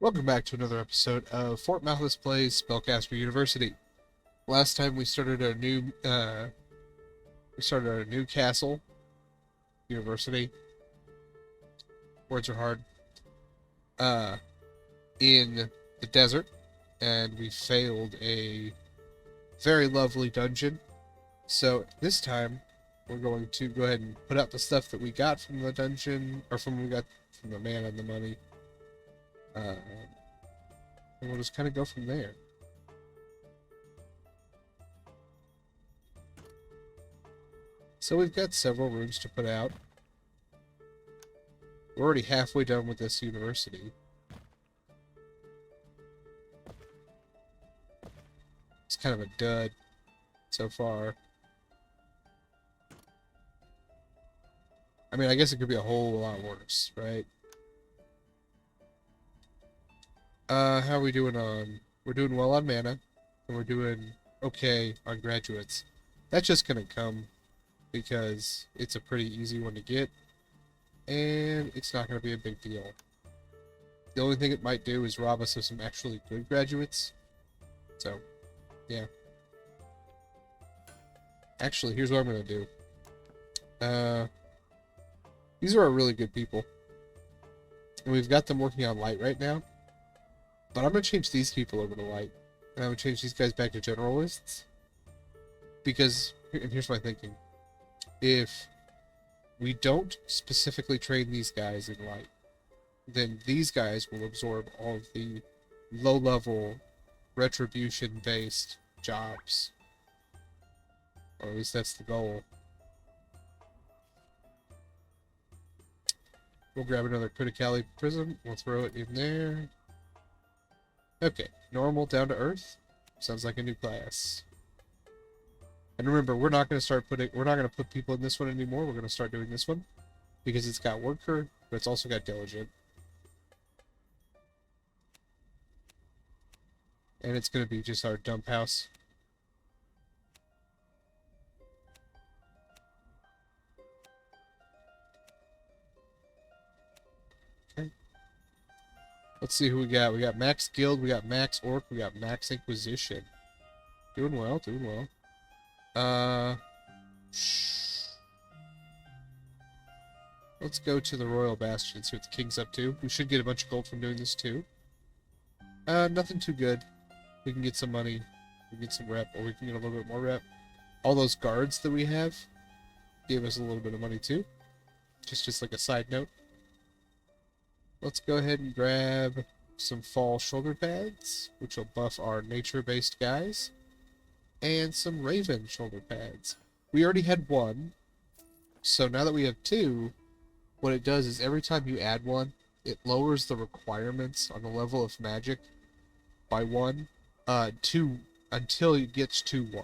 Welcome back to another episode of Fort Malthus Plays Spellcaster University. Last time we started our new castle, university. Words are hard. Uh, in the desert, and we failed a very lovely dungeon. So this time, we're going to go ahead and put out the stuff that we got from the dungeon, or from the man and the money. Uh, and we'll just kind of go from there. So we've got several rooms to put out. We're already halfway done with this university. It's kind of a dud so far. I mean, I guess it could be a whole lot worse, right? How are we doing on... We're doing well on mana, and we're doing okay on graduates. That's just gonna come because it's a pretty easy one to get, and it's not gonna be a big deal. The only thing it might do is rob us of some actually good graduates. So, yeah. Actually, here's what I'm gonna do. These are our really good people. And we've got them working on light right now. But I'm going to change these people over to light. And I'm going to change these guys back to generalists. Because, and here's my thinking. If we don't specifically train these guys in light, then these guys will absorb all of the low-level, retribution-based jobs. Or at least that's the goal. We'll grab another Criticality Prism. We'll throw it in there. Okay, normal down to earth. Sounds like a new class. And remember, we're not going to put people in this one anymore. We're going to start doing this one because it's got worker, but it's also got diligent. And it's going to be just our dump house. Let's see who we got. We got Max Guild, we got Max Orc, we got Max Inquisition. Doing well, doing well. Let's go to the Royal Bastion, see what the King's up to. We should get a bunch of gold from doing this too. Nothing too good. We can get some money, we can get some rep, or we can get a little bit more rep. All those guards that we have gave us a little bit of money too. Just like a side note. Let's go ahead and grab some fall shoulder pads, which will buff our nature-based guys, and some raven shoulder pads. We already had one, so now that we have two, what it does is every time you add one, it lowers the requirements on the level of magic by one, until it gets to one.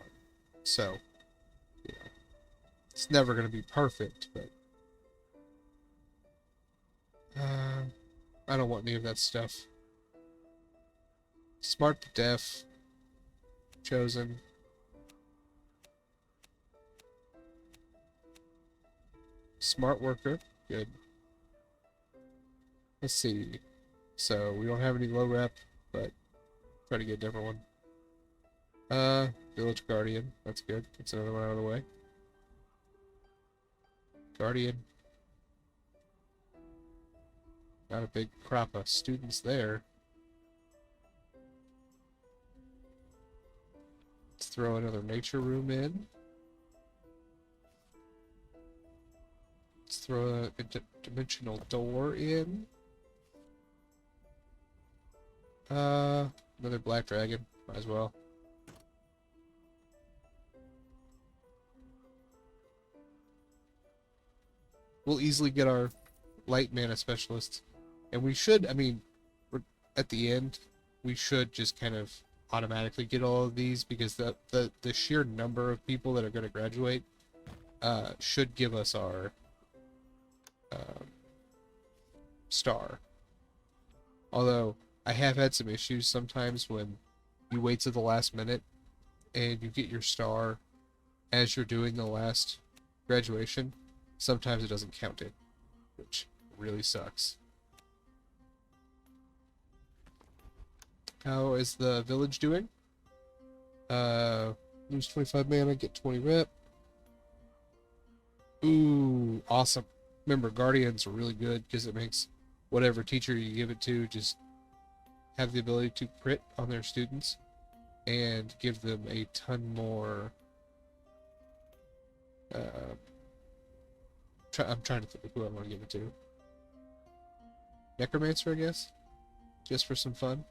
So, you know, it's never going to be perfect, but I don't want any of that stuff. Smart to deaf. Chosen. Smart worker. Good. Let's see. So, we don't have any low rep, but try to get a different one. Village Guardian. That's good. That's another one out of the way. Guardian. Got a big crop of students there. Let's throw another nature room in. Let's throw a dimensional door in. Another black dragon. Might as well. We'll easily get our light mana specialist. And we should, I mean, at the end, we should just kind of automatically get all of these because the sheer number of people that are going to graduate should give us our star. Although, I have had some issues sometimes when you wait to the last minute and you get your star as you're doing the last graduation. Sometimes it doesn't count it, which really sucks. How is the village doing? Lose 25 mana, get 20 rep. Ooh, awesome. Remember, Guardians are really good because it makes whatever teacher you give it to just have the ability to crit on their students and give them a ton more. I'm trying to think of who I want to give it to. Necromancer, I guess, just for some fun.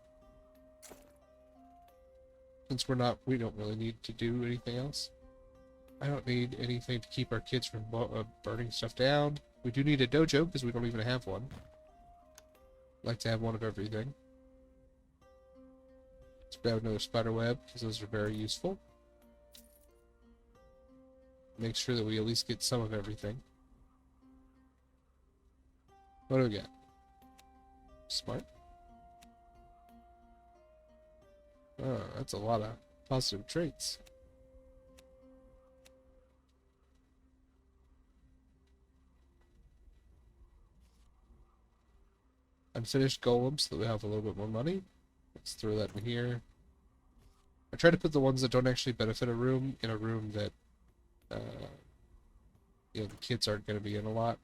Since we don't really need to do anything else. I don't need anything to keep our kids from burning stuff down. We do need a dojo because we don't even have one. I'd like to have one of everything. Let's grab another spider web because those are very useful. Make sure that we at least get some of everything. What do we got? Smart. Oh, that's a lot of positive traits. Unfinished golems, so that we have a little bit more money. Let's throw that in here. I try to put the ones that don't actually benefit a room in a room that the kids aren't going to be in a lot.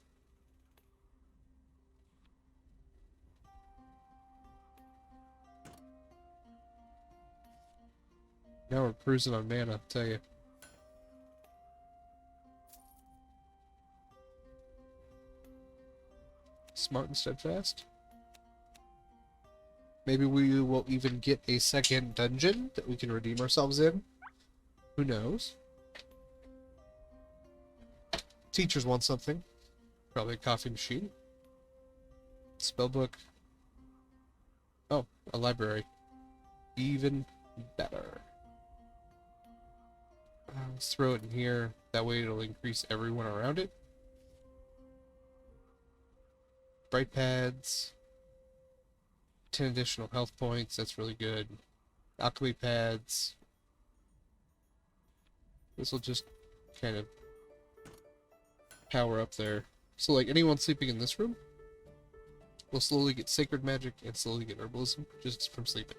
Now we're cruising on mana, I'll tell you. Smart and steadfast. Maybe we will even get a second dungeon that we can redeem ourselves in. Who knows? Teachers want something. Probably a coffee machine. Spellbook. Oh, a library. Even better. Let's throw it in here. That way it'll increase everyone around it. Bright pads. 10 additional health points. That's really good. Alchemy pads. This will just kind of power up there. So like anyone sleeping in this room will slowly get sacred magic and slowly get herbalism just from sleeping.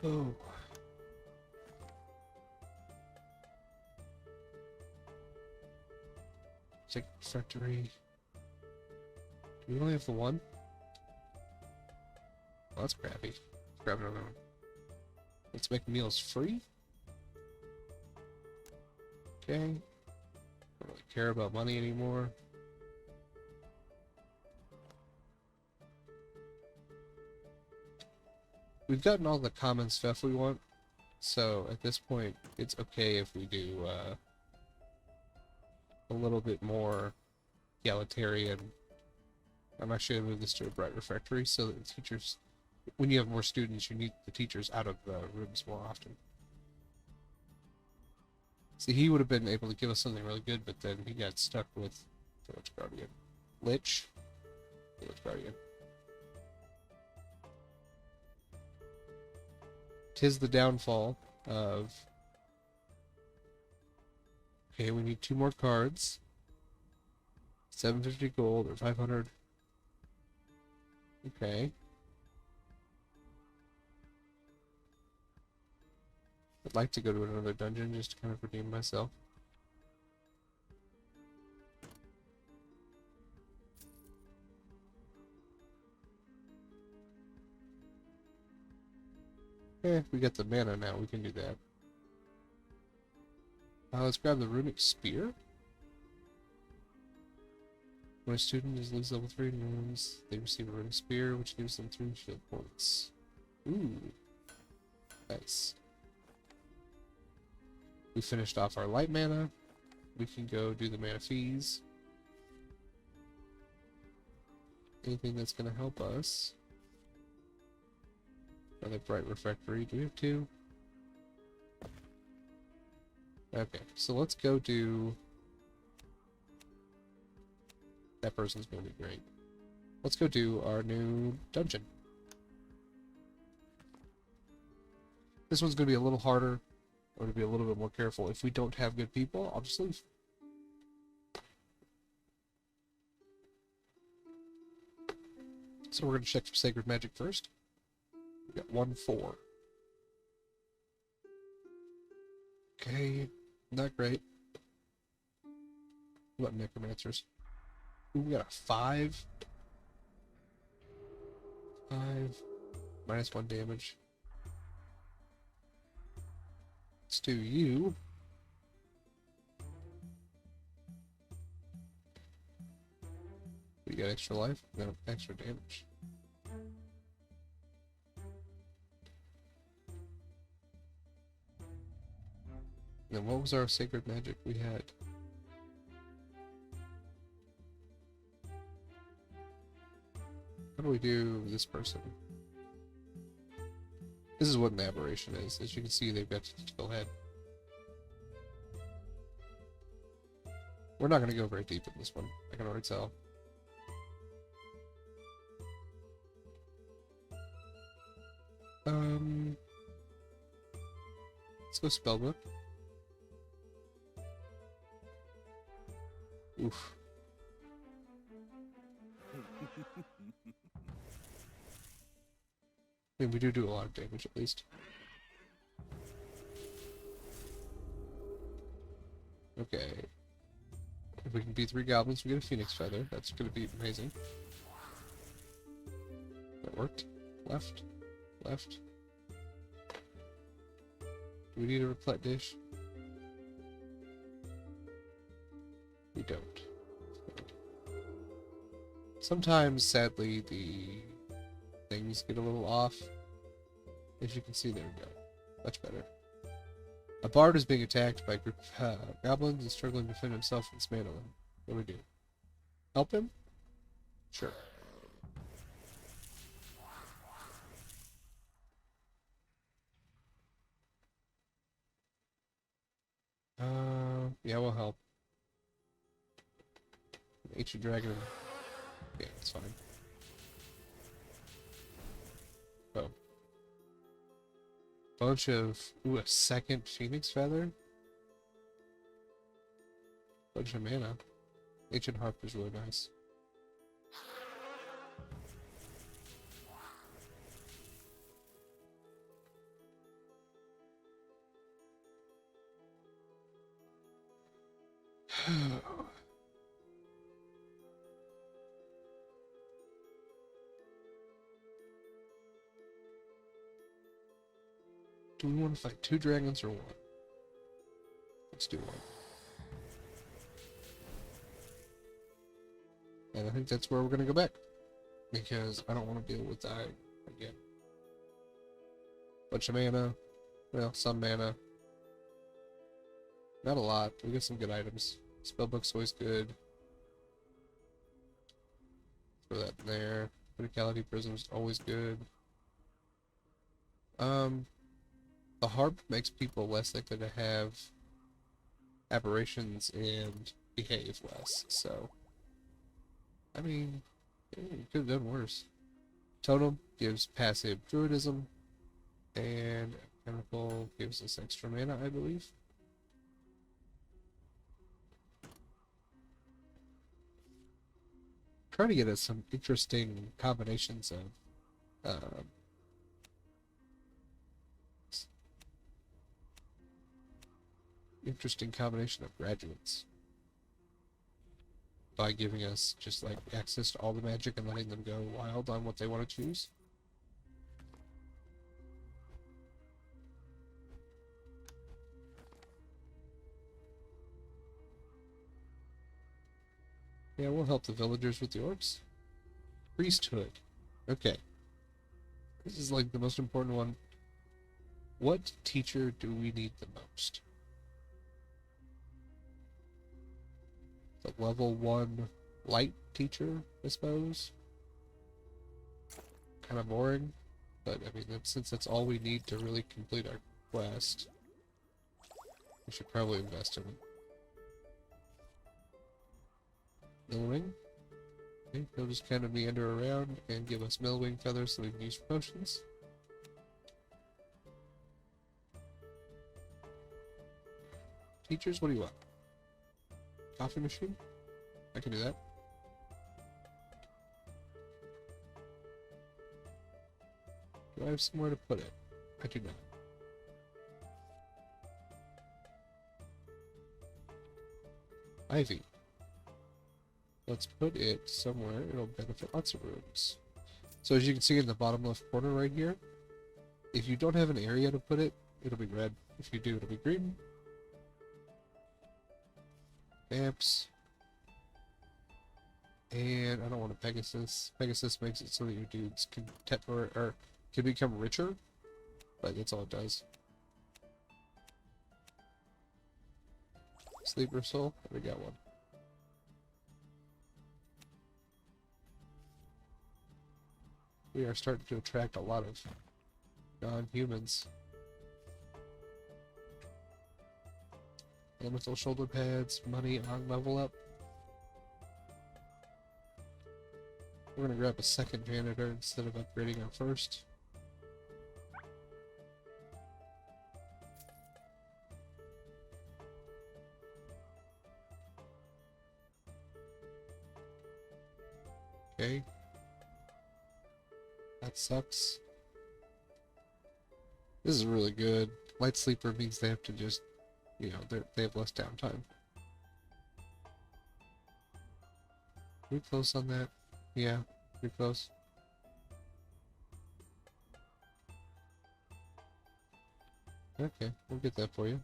Oh. Sacred Factory. Do we only have the one? Well, that's crappy. Let's grab another one. Let's make meals free. Okay. Don't really care about money anymore. We've gotten all the common stuff we want, so at this point, it's okay if we do a little bit more egalitarian. I'm actually going to move this to a bright refectory so that the teachers, when you have more students, you need the teachers out of the rooms more often. See, he would have been able to give us something really good, but then he got stuck with Village Guardian. Lich. Village Guardian. 'Tis the downfall of... Okay, we need 2 more cards. 750 gold or 500. Okay. I'd like to go to another dungeon just to kind of redeem myself. We got the mana now, we can do that. Let's grab the runic spear. When a student is at least level 3 in runes, they receive a runic spear, which gives them 3 shield points. Ooh. Nice. We finished off our light mana. We can go do the mana fees. Anything that's going to help us. Another bright refectory. Do we have 2? Okay, so let's go do... That person's going to be great. Let's go do our new dungeon. This one's going to be a little harder. Or to be a little bit more careful. If we don't have good people, I'll just leave. So we're going to check for sacred magic first. We got 1-4. Okay, not great. What necromancers? Ooh, we got a 5. 5. -1 damage. Let's do you. We got extra life, no extra damage. And what was our sacred magic we had? How do we do this person? This is what an aberration is. As you can see, they've got to kill head. We're not going to go very deep in this one. I can already tell. Let's go spellbook. Oof. I mean, we do a lot of damage at least. Okay. If we can beat 3 goblins, we get a phoenix feather. That's going to be amazing. That worked. Left. Left. Do we need a replet dish? We don't. Sometimes, sadly, the things get a little off. As you can see, there we go. Much better. A bard is being attacked by a group of goblins and struggling to defend himself and dismantle them. What do we do? Help him? Sure. Yeah, we'll help. Ancient dragon. Yeah, it's fine. Oh. Bunch of... Ooh, a second phoenix feather? Bunch of mana. Ancient harp is really nice. Do we want to fight 2 dragons or 1? Let's do 1. And I think that's where we're going to go back. Because I don't want to deal with dying again. Bunch of mana. Well, some mana. Not a lot. We get some good items. Spellbook's always good. Throw that in there. Criticality Prism's always good. The harp makes people less likely to have aberrations and behave less, so... I mean, it could have done worse. Totem gives passive druidism, and chemical gives us extra mana, I believe. Trying to get us some interesting combinations of interesting combination of graduates by giving us just like access to all the magic and letting them go wild on what they want to choose. Yeah, we'll help the villagers with the orcs. Priesthood. Okay. This is like the most important one. What teacher do we need the most? The level 1 light teacher, I suppose. Kind of boring, but I mean, since that's all we need to really complete our quest, we should probably invest in it. Millwing. Okay, he'll just kind of meander around and give us millwing feathers so we can use for potions. Teachers, what do you want? Coffee machine? I can do that. Do I have somewhere to put it? I do not. Ivy. Let's put it somewhere. It'll benefit lots of rooms. So as you can see in the bottom left corner right here, if you don't have an area to put it, it'll be red. If you do, it'll be green. Amps. And I don't want a Pegasus. Pegasus makes it so that your dudes can can become richer, but that's all it does. Sleeper Soul, we got one. We are starting to attract a lot of non-humans. Elemental shoulder pads, money on level up. We're gonna grab a second janitor instead of upgrading our first. Okay. That sucks. This is really good. Light sleeper means they have to just, you know, they have less downtime. Are we close on that? Yeah, pretty close. Okay, we'll get that for you.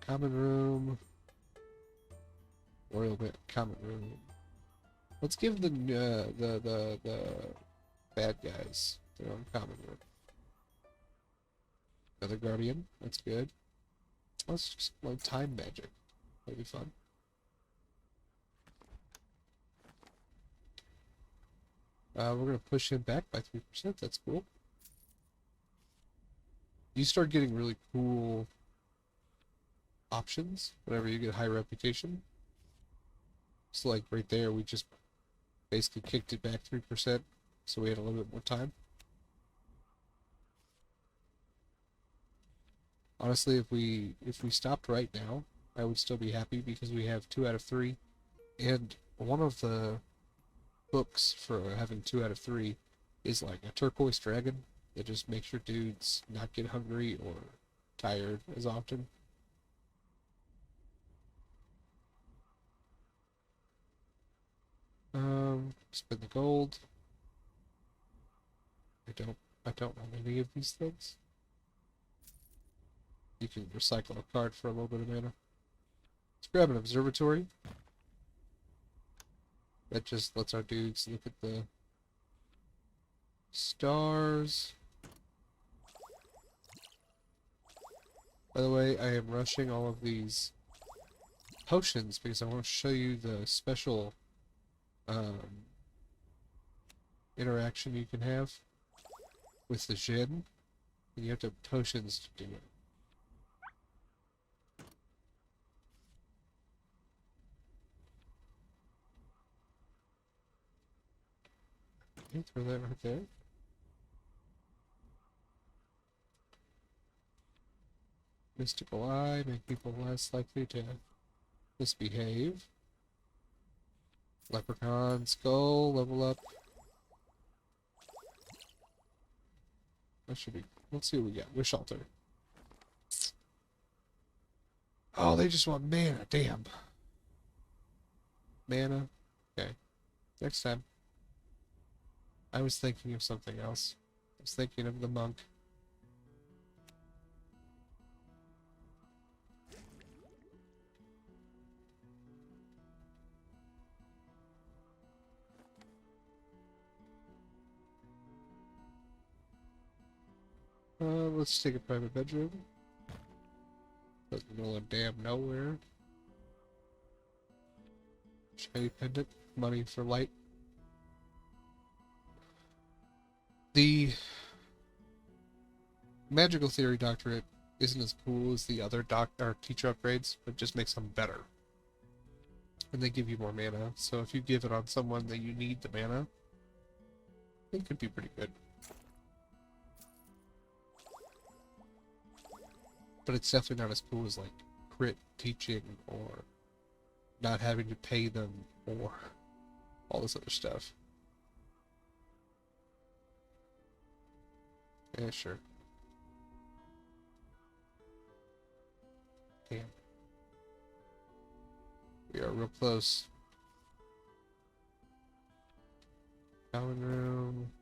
Common room. Royal common room. Let's give the bad guys their own common room. Another guardian. That's good. Let's just like time magic. That'll be fun. We're gonna push him back by 3%. That's cool. You start getting really cool options whenever you get high reputation. So like right there, we just basically kicked it back 3%, so we had a little bit more time. Honestly, if we stopped right now, I would still be happy because we have 2 out of 3, and one of the books for having 2 out of 3 is like a turquoise dragon that just makes your dudes not get hungry or tired as often. Spend the gold. I don't want any of these things. You can recycle a card for a little bit of mana. Let's grab an observatory. That just lets our dudes look at the stars. By the way, I am rushing all of these potions because I want to show you the special interaction you can have with the Jinn. And you have to have potions to do it. Okay, throw that right there. Mystical Eye, make people less likely to misbehave. Leprechaun Skull, level up. That should be. Let's see what we got. Wish Altar. Oh, they just want mana. Damn. Mana. Okay. Next time. I was thinking of something else. I was thinking of the monk. Let's take a private bedroom. Doesn't know a damn nowhere. Shiny pendant. Money for light. The magical theory doctorate isn't as cool as the other teacher upgrades, but just makes them better. And they give you more mana, so if you give it on someone that you need the mana, it could be pretty good. But it's definitely not as cool as like crit teaching or not having to pay them or all this other stuff. Yeah, sure. Damn. We are real close. Common room.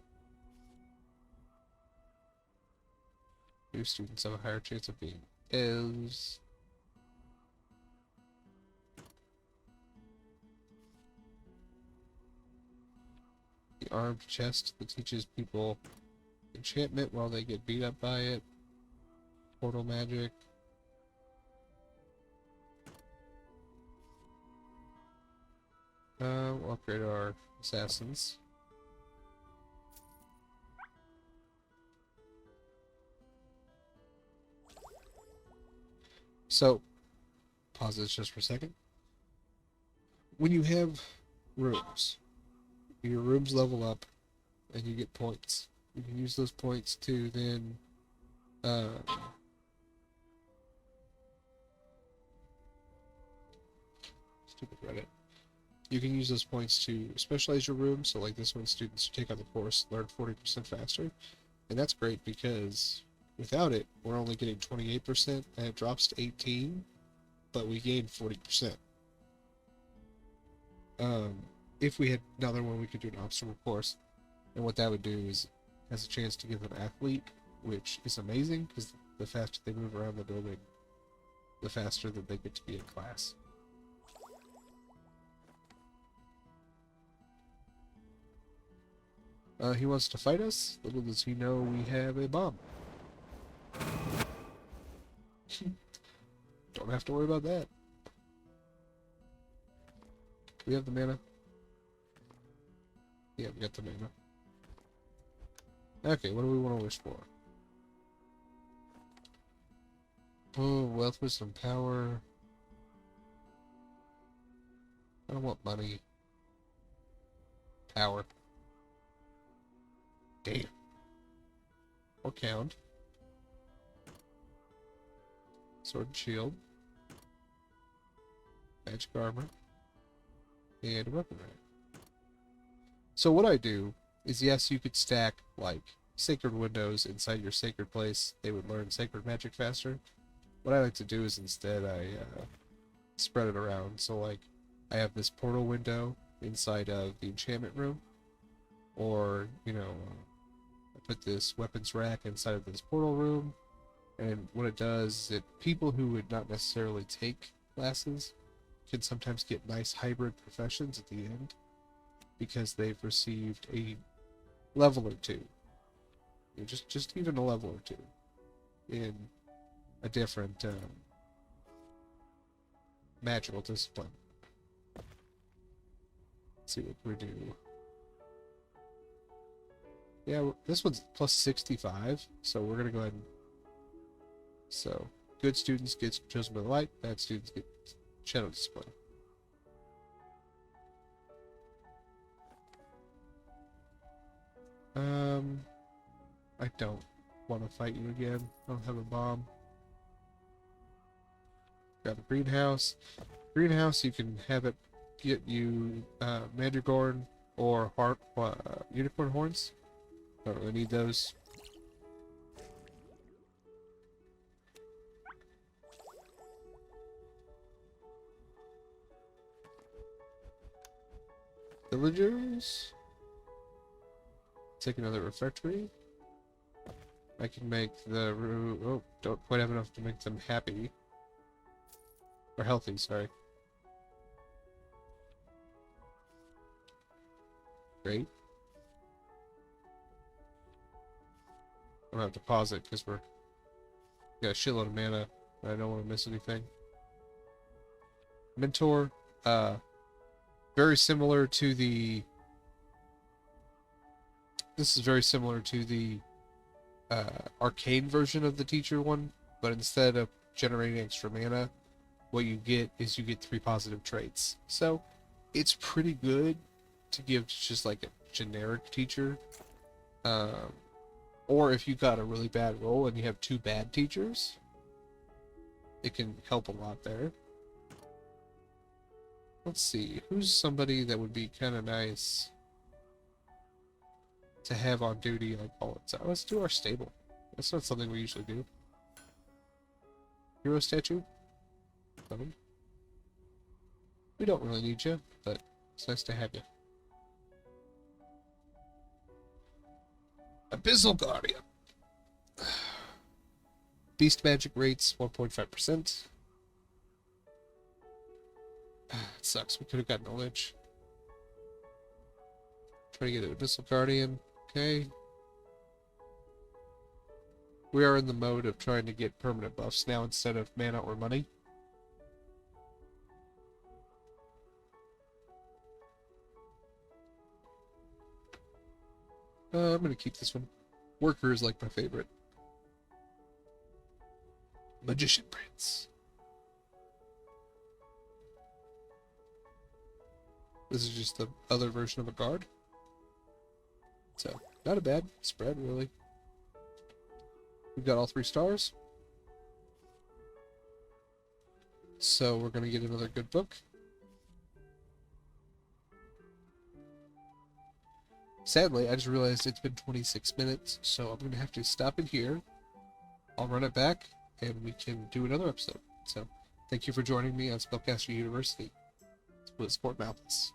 New students have a higher chance of being elves. The armed chest that teaches people enchantment while they get beat up by it. Portal magic. We'll upgrade our assassins. So, pause this just for a second. When you have rooms, your rooms level up and you get points. You can use those points to then stupid Reddit. You can use those points to specialize your room. So like this one, students who take on the course learn 40% faster. And that's great because without it, we're only getting 28% and it drops to 18, but we gain 40%. If we had another one, we could do an obstacle course. And what that would do is has a chance to give an athlete, which is amazing because the faster they move around the building, the faster that they get to be in class. He wants to fight us. Little does he know we have a bomb. Don't have to worry about that. We have the mana. Yeah, we got the mana. Okay, what do we want to wish for? Oh, wealth, wisdom, power. I don't want money. Power. Damn. Or count. Sword and shield. Magic armor. And a weapon rack. So what I do is, yes, you could stack, like, sacred windows inside your sacred place. They would learn sacred magic faster. What I like to do is instead I spread it around. So, like, I have this portal window inside of the enchantment room. Or, you know, I put this weapons rack inside of this portal room. And what it does is people who would not necessarily take classes can sometimes get nice hybrid professions at the end because they've received a level or two. You know, just even a level or two in a different magical discipline. Let's see what we do. Yeah, this one's plus 65, so we're gonna go ahead and... So, good students get chosen by the light, bad students get shadow discipline. I don't want to fight you again. I don't have a bomb. Got a greenhouse. Greenhouse, you can have it get you mandragorn or unicorn horns. Don't really need those. Villagers. Take another refectory. I can make the room... Oh, don't quite have enough to make them happy. Or healthy, sorry. Great. I'm gonna have to pause it because we're got a shitload of mana and I don't want to miss anything. Mentor, very similar to the... This is very similar to the arcane version of the teacher one, but instead of generating extra mana, what you get is you get 3 positive traits. So it's pretty good to give just like a generic teacher. Or if you got a really bad roll and you have 2 bad teachers, it can help a lot there. Let's see, who's somebody that would be kind of nice to have on duty like all the time? Let's do our stable. That's not something we usually do. Hero statue? Coming. We don't really need you, but it's nice to have you. Abyssal Guardian. Beast magic rates 1.5%. It sucks. We could have gotten a lich. Trying to get an Abyssal Guardian. Okay. We are in the mode of trying to get permanent buffs now instead of mana or money. I'm going to keep this one. Worker is like my favorite. Magician Prince. This is just the other version of a guard. So, not a bad spread, really. We've got all 3 stars. So, we're going to get another good book. Sadly, I just realized it's been 26 minutes, so I'm going to have to stop it here. I'll run it back, and we can do another episode. So, thank you for joining me on Spellcaster University with Sport Mountains.